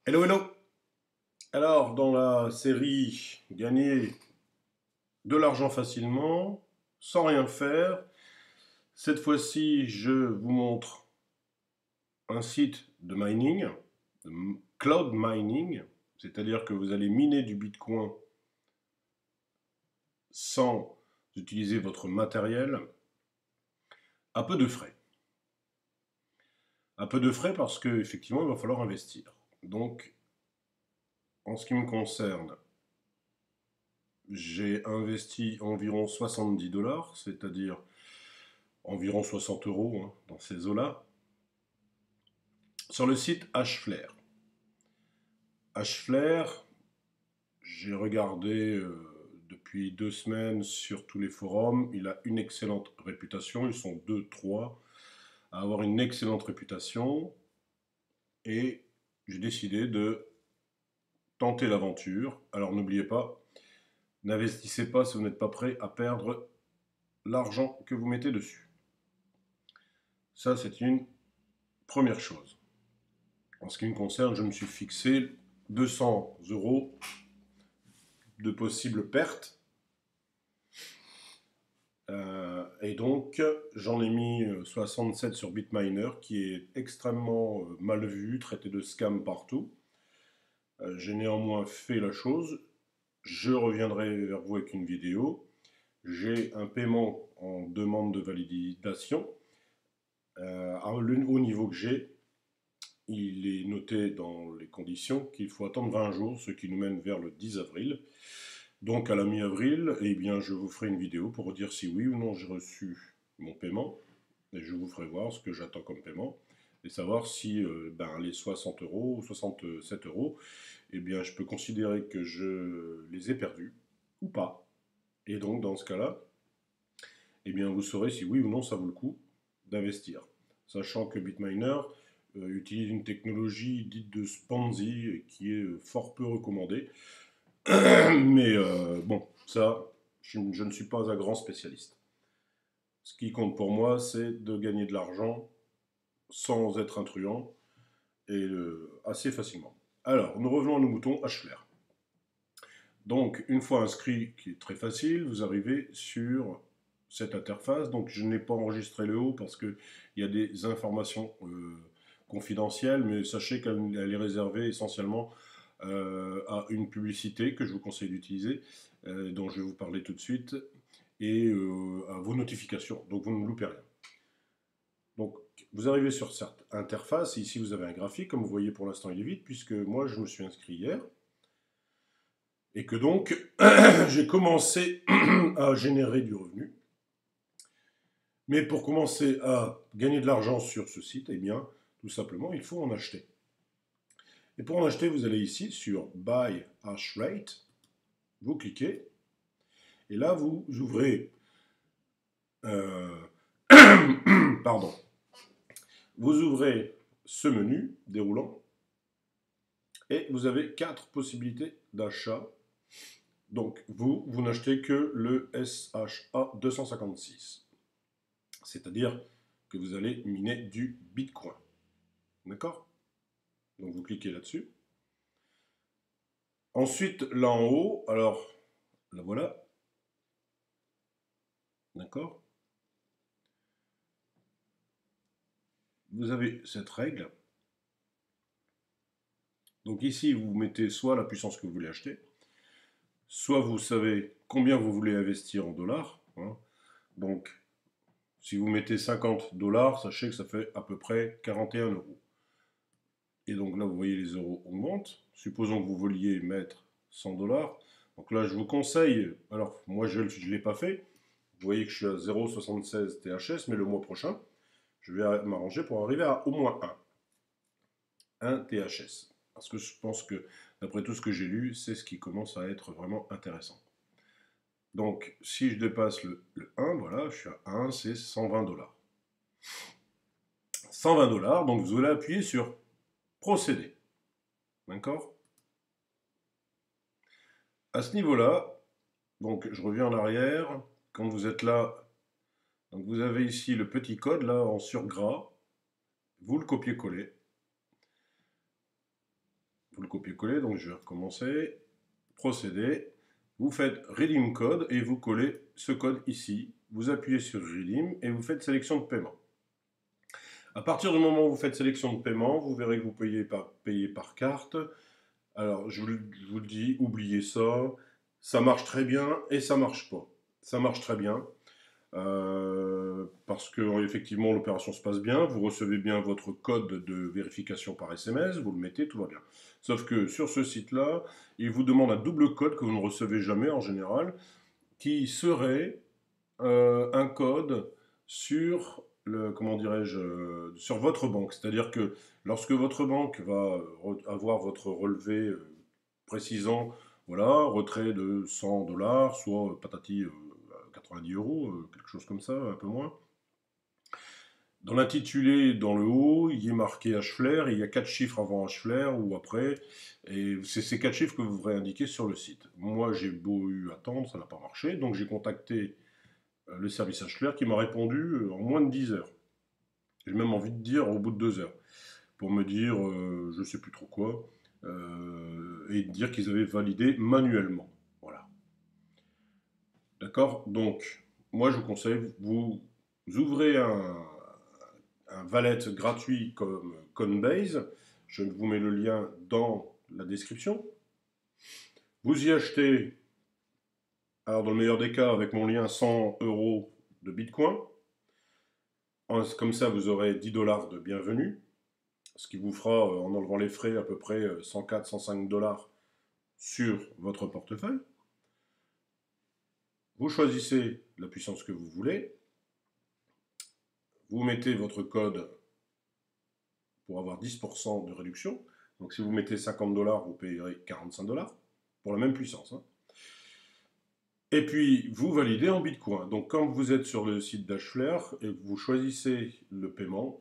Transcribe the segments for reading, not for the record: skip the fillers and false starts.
Hello, hello! Alors, dans la série Gagner de l'argent facilement, sans rien faire, cette fois-ci, je vous montre un site de mining, de cloud mining, c'est-à-dire que vous allez miner du Bitcoin sans utiliser votre matériel, à peu de frais. À peu de frais parce qu'effectivement, il va falloir investir. Donc, en ce qui me concerne, j'ai investi environ 70 dollars, c'est-à-dire environ 60 euros hein, dans ces eaux-là, sur le site Hflare. Hflare, j'ai regardé depuis 2 semaines sur tous les forums, il a une excellente réputation, ils sont deux, trois à avoir une excellente réputation, et j'ai décidé de tenter l'aventure. Alors n'oubliez pas, n'investissez pas si vous n'êtes pas prêt à perdre l'argent que vous mettez dessus. Ça, c'est une première chose. En ce qui me concerne, je me suis fixé 200 euros de possibles pertes. Et donc, j'en ai mis 67 sur Bitminer, qui est extrêmement mal vu, traité de scam partout. J'ai néanmoins fait la chose. Je reviendrai vers vous avec une vidéo. J'ai un paiement en demande de validation. Au niveau que j'ai, il est noté dans les conditions qu'il faut attendre 20 jours, ce qui nous mène vers le 10 avril. Donc à la mi-avril, eh bien, je vous ferai une vidéo pour vous dire si oui ou non j'ai reçu mon paiement. Et je vous ferai voir ce que j'attends comme paiement. Et savoir si les 60 euros ou 67 euros, eh bien, je peux considérer que je les ai perdus ou pas. Et donc dans ce cas-là, eh bien, vous saurez si oui ou non ça vaut le coup d'investir. Sachant que Bitminer utilise une technologie dite de Sponzi qui est fort peu recommandée. Mais bon, ça, je ne suis pas un grand spécialiste. Ce qui compte pour moi, c'est de gagner de l'argent sans être intruant et assez facilement. Alors, nous revenons à nos moutons Hflare. Donc, une fois inscrit, qui est très facile, vous arrivez sur cette interface. Donc, je n'ai pas enregistré le haut parce qu'il y a des informations confidentielles, mais sachez qu'elle est réservée essentiellement à une publicité que je vous conseille d'utiliser, dont je vais vous parler tout de suite, et à vos notifications. Donc, vous ne loupez rien. Donc, vous arrivez sur cette interface, et ici vous avez un graphique, comme vous voyez pour l'instant il est vide, puisque moi je me suis inscrit hier, et que donc j'ai commencé à générer du revenu. Mais pour commencer à gagner de l'argent sur ce site, eh bien, tout simplement, il faut en acheter. Et pour en acheter, vous allez ici sur Buy Hash Rate, vous cliquez, et là vous ouvrez, euh, pardon, vous ouvrez ce menu déroulant, et vous avez 4 possibilités d'achat. Donc vous n'achetez que le SHA 256. C'est-à-dire que vous allez miner du Bitcoin. D'accord? Donc vous cliquez là-dessus. Ensuite, là en haut, alors, là voilà. D'accord? Vous avez cette règle. Donc ici, vous mettez soit la puissance que vous voulez acheter, soit vous savez combien vous voulez investir en dollars. Hein. Donc, si vous mettez 50 dollars, sachez que ça fait à peu près 41 euros. Et donc là, vous voyez, les euros augmentent. Supposons que vous vouliez mettre 100 dollars. Donc là, je vous conseille, alors moi je ne l'ai pas fait, vous voyez que je suis à 0,76 THS, mais le mois prochain, je vais m'arranger pour arriver à au moins 1 THS. Parce que je pense que, d'après tout ce que j'ai lu, c'est ce qui commence à être vraiment intéressant. Donc, si je dépasse le 1, voilà, je suis à 1, c'est 120 dollars. 120 dollars, donc vous allez appuyer sur procéder. D'accord? À ce niveau-là, donc je reviens en arrière. Quand vous êtes là, donc vous avez ici le petit code là en surgras. Vous le copiez-collez. faut le copier-coller, donc je vais recommencer. Procéder. Vous faites Redeem Code et vous collez ce code ici. Vous appuyez sur Redeem et vous faites sélection de paiement. À partir du moment où vous faites sélection de paiement, vous verrez que vous payez par carte. Alors, je vous le dis, oubliez ça. Ça marche très bien et ça marche pas. Ça marche très bien. Parce que effectivement l'opération se passe bien, vous recevez bien votre code de vérification par SMS, vous le mettez, tout va bien. Sauf que sur ce site-là, il vous demande un double code que vous ne recevez jamais en général, qui serait un code sur comment dirais-je, sur votre banque. C'est-à-dire que lorsque votre banque va avoir votre relevé précisant, voilà, retrait de 100 $, soit patati 90 €, quelque chose comme ça, un peu moins. Dans l'intitulé, dans le haut, il y est marqué Hflair, et il y a 4 chiffres avant Hflair ou après, et c'est ces 4 chiffres que vous devrez indiquer sur le site. Moi, j'ai beau eu attendre, ça n'a pas marché, donc j'ai contacté le service Hflair qui m'a répondu en moins de 10 heures. J'ai même envie de dire au bout de 2 heures, pour me dire je sais plus trop quoi, et dire qu'ils avaient validé manuellement. Voilà. D'accord? Donc, moi je vous conseille, vous ouvrez un wallet gratuit comme Coinbase. Je vous mets le lien dans la description. Vous y achetez, alors dans le meilleur des cas, avec mon lien, 100 € de Bitcoin. Comme ça, vous aurez 10 $ de bienvenue, ce qui vous fera, en enlevant les frais, à peu près 104-105 $ sur votre portefeuille. Vous choisissez la puissance que vous voulez. Vous mettez votre code pour avoir 10% de réduction. Donc si vous mettez 50 $, vous payerez 45 $ pour la même puissance. Hein. Et puis vous validez en Bitcoin. Donc quand vous êtes sur le site d'Hflair et vous choisissez le paiement,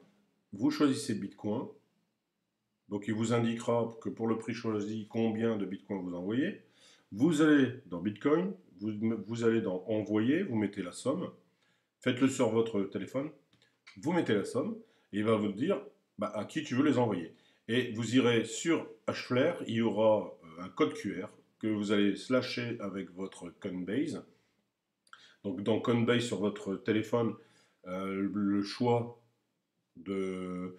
vous choisissez Bitcoin. Donc il vous indiquera que pour le prix choisi, combien de Bitcoin vous envoyez. Vous allez dans Bitcoin, vous allez dans Envoyer, vous mettez la somme. Faites-le sur votre téléphone. Vous mettez la somme et il va vous dire à qui tu veux les envoyer. Et vous irez sur Hflair, il y aura un code QR que vous allez slasher avec votre Coinbase. Donc dans Coinbase sur votre téléphone, le choix de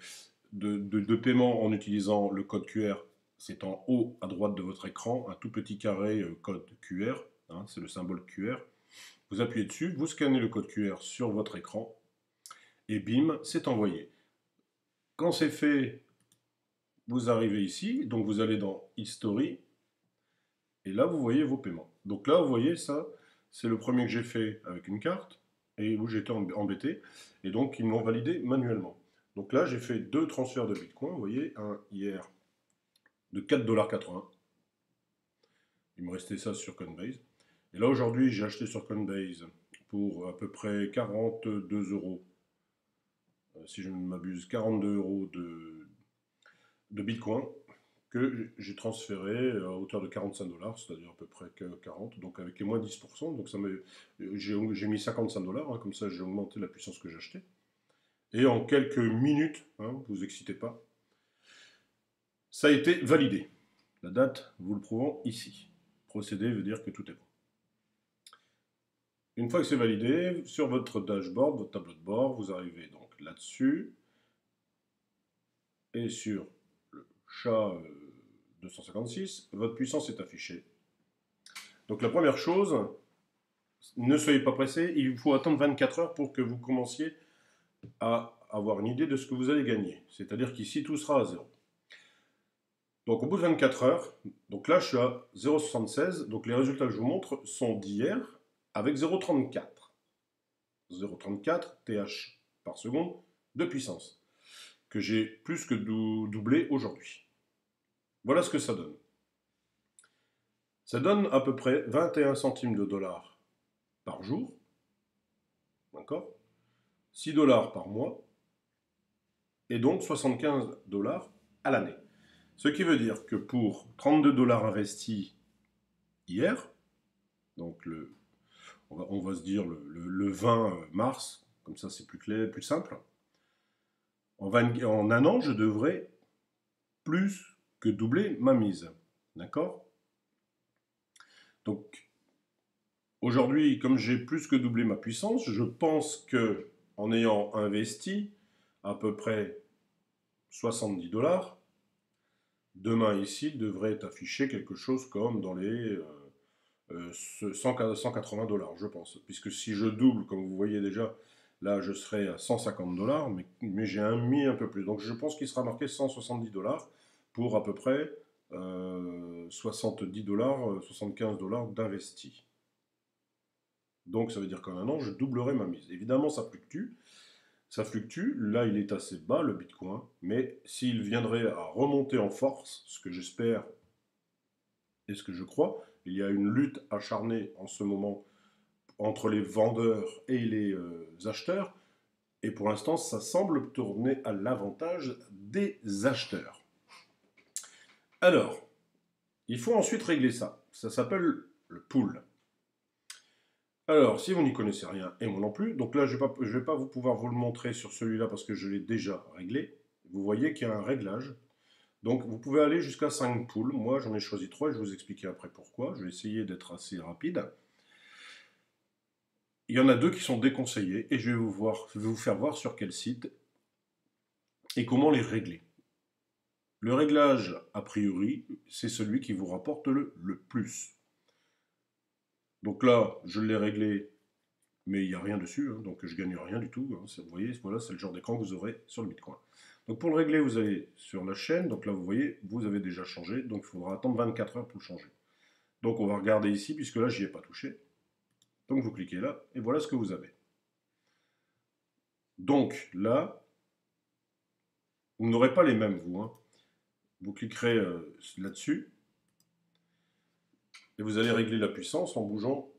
paiement en utilisant le code QR, c'est en haut à droite de votre écran, un tout petit carré code QR, hein, c'est le symbole QR. Vous appuyez dessus, vous scannez le code QR sur votre écran, et bim, c'est envoyé. Quand c'est fait, vous arrivez ici, donc vous allez dans History, et là vous voyez vos paiements. Donc là vous voyez ça, c'est le premier que j'ai fait avec une carte, et où j'étais embêté, et donc ils m'ont validé manuellement. Donc là j'ai fait 2 transferts de Bitcoin, vous voyez, un hier de 4,80 $. Il me restait ça sur Coinbase. Et là aujourd'hui j'ai acheté sur Coinbase pour à peu près 42 €. Si je ne m'abuse, 42 € de Bitcoin que j'ai transféré à hauteur de 45 $, c'est-à-dire à peu près 40, donc avec les moins 10%, donc j'ai mis 55 $, hein, comme ça j'ai augmenté la puissance que j'achetais. Et en quelques minutes, hein, vous excitez pas, ça a été validé. La date, vous le prouvons ici. Procéder veut dire que tout est bon. Une fois que c'est validé, sur votre dashboard, votre tableau de bord, vous arrivez donc là-dessus, et sur le chat 256, votre puissance est affichée. Donc la première chose, ne soyez pas pressé, il faut attendre 24 heures pour que vous commenciez à avoir une idée de ce que vous allez gagner. C'est-à-dire qu'ici, tout sera à 0. Donc au bout de 24 heures, donc là je suis à 0,76, donc les résultats que je vous montre sont d'hier avec 0,34. 0,34 TH par seconde de puissance, que j'ai plus que doublé aujourd'hui. Voilà ce que ça donne. Ça donne à peu près 21 centimes de dollars par jour, d'accord, 6 $ par mois, et donc 75 $ à l'année. Ce qui veut dire que pour 32 $ investis hier, donc on va se dire le 20 mars, comme ça c'est plus clair, plus simple, en un an je devrais plus que doubler ma mise. D'accord? Donc, aujourd'hui, comme j'ai plus que doublé ma puissance, je pense que en ayant investi à peu près 70 $, demain ici, il devrait être affiché quelque chose comme dans les 180 $, je pense. Puisque si je double, comme vous voyez déjà, là je serai à 150 $, mais j'ai mis un peu plus. Donc je pense qu'il sera marqué 170 $ pour à peu près 70 $, 75 $ d'investi. Donc ça veut dire qu'en un an, je doublerai ma mise. Évidemment, ça fluctue. Ça fluctue. Là, il est assez bas, le Bitcoin. Mais s'il viendrait à remonter en force, ce que j'espère et ce que je crois, il y a une lutte acharnée en ce moment entre les vendeurs et les acheteurs. Et pour l'instant, ça semble tourner à l'avantage des acheteurs. Alors, il faut ensuite régler ça. Ça s'appelle le pool. Alors, si vous n'y connaissez rien, et moi non plus, donc là, je ne vais pas pouvoir vous le montrer sur celui-là parce que je l'ai déjà réglé. Vous voyez qu'il y a un réglage. Donc, vous pouvez aller jusqu'à 5 pools. Moi, j'en ai choisi 3 et je vais vous expliquer après pourquoi. Je vais essayer d'être assez rapide. Il y en a 2 qui sont déconseillés et je vais vous faire voir sur quel site et comment les régler. Le réglage, a priori, c'est celui qui vous rapporte le plus. Donc là, je l'ai réglé, mais il n'y a rien dessus, hein, donc je ne gagne rien du tout. Hein. Vous voyez, voilà, c'est le genre d'écran que vous aurez sur le Bitcoin. Donc pour le régler, vous allez sur la chaîne. Donc là, vous voyez, vous avez déjà changé. Donc il faudra attendre 24 heures pour le changer. Donc on va regarder ici, puisque là, j'y ai pas touché. Donc vous cliquez là, et voilà ce que vous avez. Donc là, vous n'aurez pas les mêmes, vous. Hein. Vous cliquerez là-dessus, et vous allez régler la puissance en bougeant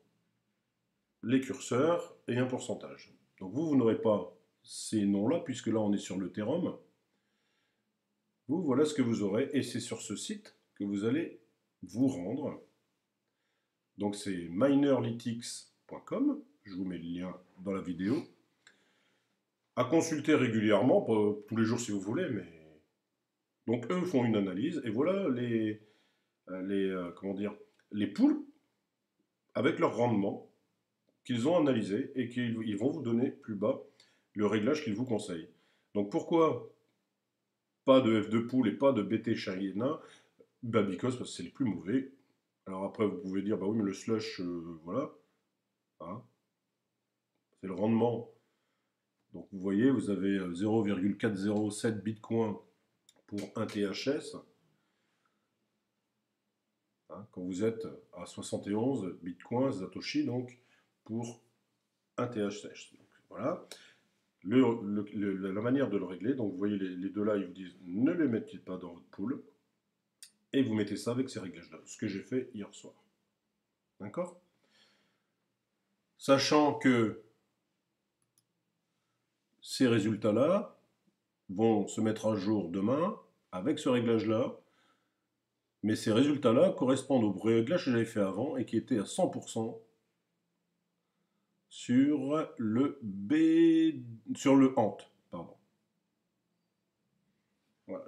les curseurs et un pourcentage. Donc vous n'aurez pas ces noms-là, puisque là on est sur l'Ethereum. Vous, voilà ce que vous aurez, et c'est sur ce site que vous allez vous rendre. Donc c'est minerlytics.com, je vous mets le lien dans la vidéo. À consulter régulièrement, pas tous les jours si vous voulez, mais... Donc eux font une analyse, et voilà comment dire, les poules avec leur rendement qu'ils ont analysé et qu'ils vont vous donner plus bas le réglage qu'ils vous conseillent. Donc pourquoi pas de F2 pool et pas de BT China? Bah because, parce que c'est les plus mauvais. Alors après vous pouvez dire bah oui mais le slush voilà, hein, c'est le rendement. Donc vous voyez vous avez 0,407 bitcoin pour un THS. Hein, quand vous êtes à 71 bitcoins Satoshi donc pour un THS. Donc, voilà. La manière de le régler, donc vous voyez les deux là, ils vous disent ne les mettez pas dans votre pool, et vous mettez ça avec ces réglages-là, ce que j'ai fait hier soir. D'accord? Sachant que ces résultats-là vont se mettre à jour demain avec ce réglage-là, mais ces résultats-là correspondent au réglage que j'avais fait avant et qui était à 100% sur le HANT, pardon. Voilà,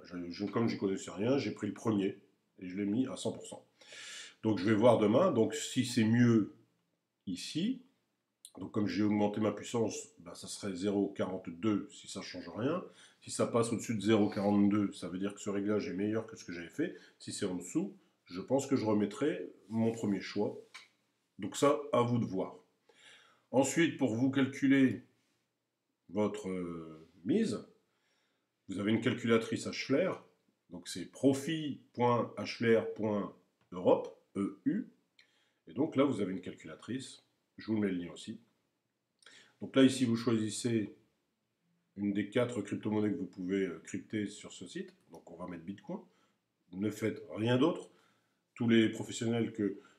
comme je n'y connaissais rien, j'ai pris le premier et je l'ai mis à 100%. Donc je vais voir demain, donc si c'est mieux ici, donc comme j'ai augmenté ma puissance, ben, ça serait 0,42 si ça ne change rien. Si ça passe au-dessus de 0,42, ça veut dire que ce réglage est meilleur que ce que j'avais fait. Si c'est en dessous, je pense que je remettrai mon premier choix. Donc ça, à vous de voir. Ensuite, pour vous calculer votre mise, vous avez une calculatrice Hashflare. Donc c'est profit.hashflare.europe, EU. Et donc là, vous avez une calculatrice. Je vous mets le lien aussi. Donc là, ici, vous choisissez une des 4 crypto-monnaies que vous pouvez crypter sur ce site. Donc on va mettre Bitcoin. Ne faites rien d'autre. Tous les professionnels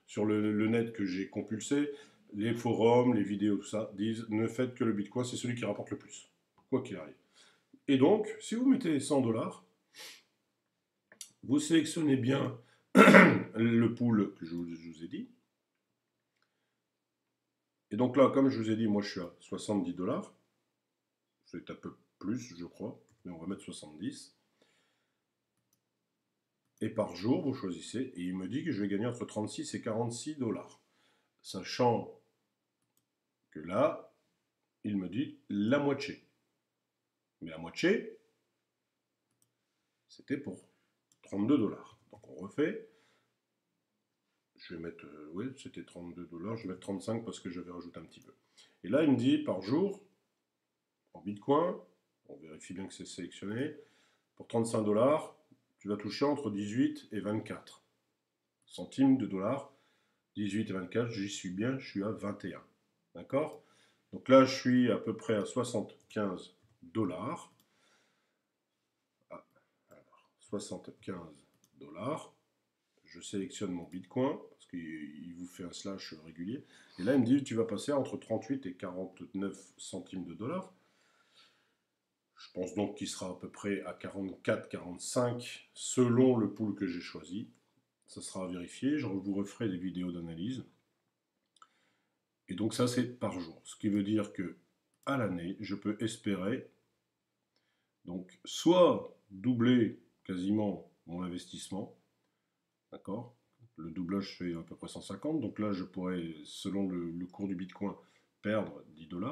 sur le net que j'ai compulsés, les forums, les vidéos, tout ça, disent ne faites que le Bitcoin, c'est celui qui rapporte le plus, quoi qu'il arrive. Et donc, si vous mettez 100 $, vous sélectionnez bien le pool que je vous ai dit. Et donc là, comme je vous ai dit, moi je suis à 70 $. C'est un peu plus, je crois, mais on va mettre 70. Et par jour, vous choisissez, et il me dit que je vais gagner entre 36 et 46 $. Sachant que là, il me dit la moitié. Mais la moitié, c'était pour 32 $. Donc on refait. Je vais mettre, oui, c'était 32 $, je vais mettre 35 parce que je vais rajouter un petit peu. Et là, il me dit par jour, en Bitcoin, on vérifie bien que c'est sélectionné, pour 35 $, tu vas toucher entre 18 et 24 centimes de dollars. 18 et 24, j'y suis bien, je suis à 21. D'accord? Donc là, je suis à peu près à 75 $. Ah, alors, 75 $. Je sélectionne mon Bitcoin, parce qu'il vous fait un slash régulier. Et là, il me dit, tu vas passer entre 38 et 49 centimes de dollars. Je pense donc qu'il sera à peu près à 44, 45, selon le pool que j'ai choisi. Ça sera à vérifier, je vous referai des vidéos d'analyse. Et donc ça, c'est par jour. Ce qui veut dire que à l'année, je peux espérer donc soit doubler quasiment mon investissement, d'accord? Le doublage fait à peu près 150, donc là je pourrais, selon le cours du Bitcoin, perdre 10 $.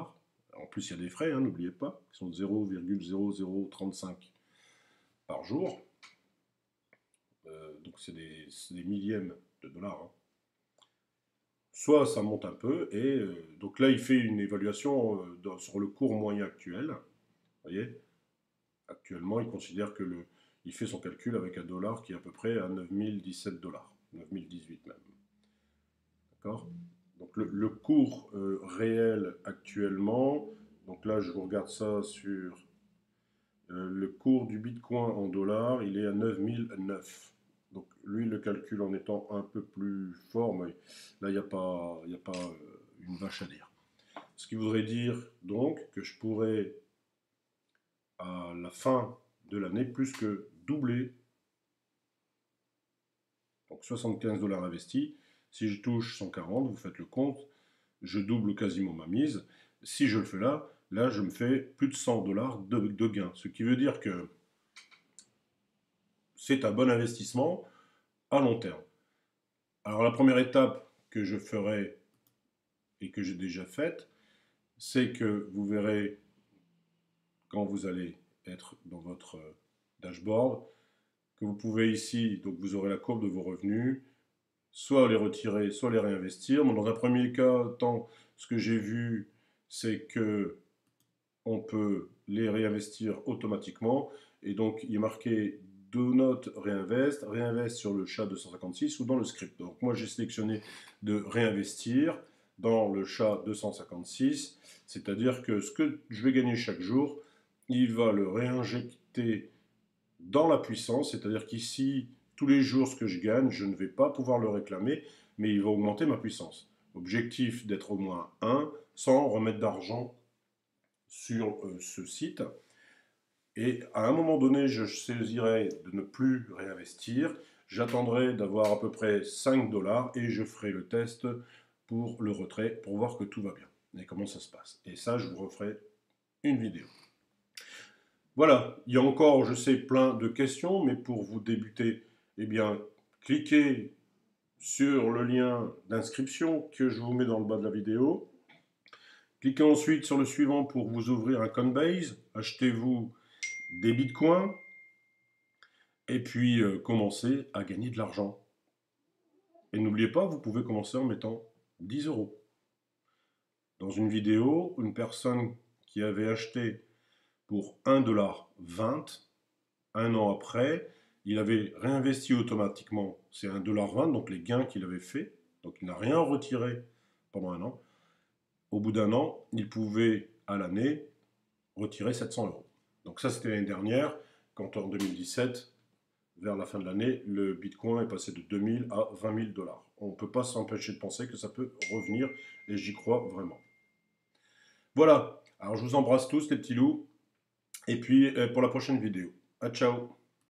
En plus, il y a des frais, hein, n'oubliez pas, qui sont de 0,0035 par jour. Donc c'est des millièmes de dollars. Hein. Soit ça monte un peu, et donc là il fait une évaluation sur le cours moyen actuel. Vous voyez, actuellement il considère que il fait son calcul avec un dollar qui est à peu près à 9017 $, 9018 même. D'accord? Donc le cours réel actuellement, donc là je vous regarde ça sur le cours du Bitcoin en dollars, il est à 9009. Donc lui le calcul en étant un peu plus fort, mais là il n'y a pas une vache à dire. Ce qui voudrait dire donc que je pourrais à la fin de l'année plus que doubler, donc 75 $ investis. Si je touche 140, vous faites le compte, je double quasiment ma mise. Si je le fais là, je me fais plus de 100 $ de gain. Ce qui veut dire que c'est un bon investissement à long terme. Alors la première étape que je ferai et que j'ai déjà faite, c'est que vous verrez quand vous allez être dans votre dashboard, que vous pouvez ici, donc vous aurez la courbe de vos revenus, soit les retirer, soit les réinvestir. Dans un premier cas, ce que j'ai vu, c'est que on peut les réinvestir automatiquement. Et donc, il est marqué Do not réinvest, réinvest sur le SHA-256 ou dans le script. Donc, moi, j'ai sélectionné de réinvestir dans le SHA-256, c'est-à-dire que ce que je vais gagner chaque jour, il va le réinjecter dans la puissance, c'est-à-dire qu'ici, tous les jours, ce que je gagne, je ne vais pas pouvoir le réclamer, mais il va augmenter ma puissance. Objectif d'être au moins 1 sans remettre d'argent sur ce site. Et à un moment donné, je saisirai de ne plus réinvestir. J'attendrai d'avoir à peu près 5 $ et je ferai le test pour le retrait pour voir que tout va bien et comment ça se passe. Et ça, je vous referai une vidéo. Voilà, il y a encore, je sais, plein de questions, mais pour vous débuter, eh bien, cliquez sur le lien d'inscription que je vous mets dans le bas de la vidéo. Cliquez ensuite sur le suivant pour vous ouvrir un Coinbase. Achetez-vous des bitcoins et puis commencez à gagner de l'argent. Et n'oubliez pas, vous pouvez commencer en mettant 10 €. Dans une vidéo, une personne qui avait acheté pour 1,20 $, un an après, il avait réinvesti automatiquement ces 1,20 $, donc les gains qu'il avait fait, donc il n'a rien retiré pendant un an. Au bout d'un an, il pouvait à l'année retirer 700 €. Donc ça, c'était l'année dernière, quand en 2017, vers la fin de l'année, le Bitcoin est passé de 2000 à 20 000 $. On ne peut pas s'empêcher de penser que ça peut revenir, et j'y crois vraiment. Voilà, alors je vous embrasse tous les petits loups, et puis pour la prochaine vidéo. À ciao.